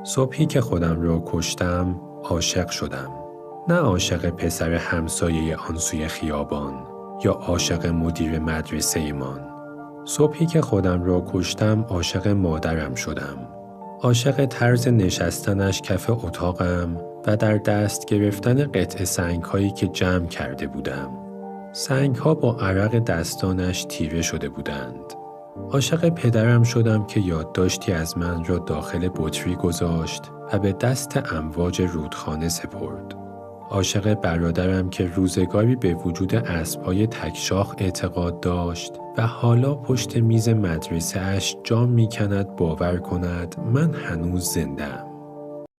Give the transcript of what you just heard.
صبحی که خودم را کشتم، عاشق شدم. نه عاشق پسر همسایه آن سوی خیابان یا عاشق مدیر مدرسه ایمان. صبحی که خودم را کشتم، عاشق مادرم شدم. عاشق طرز نشستنش کف اتاقم و در دست گرفتن قطعه سنگ‌هایی که جمع کرده بودم. سنگ‌ها با عرق دستانش تیره شده بودند. عاشق پدرم شدم که یادداشتی از من را داخل بطری گذاشت و به دست امواج رودخانه سپرد. عاشق برادرم که روزگاری به وجود اسب‌های تکشاخ اعتقاد داشت و حالا پشت میز مدرسه اش جام می‌کند باور کند من هنوز زنده‌ام.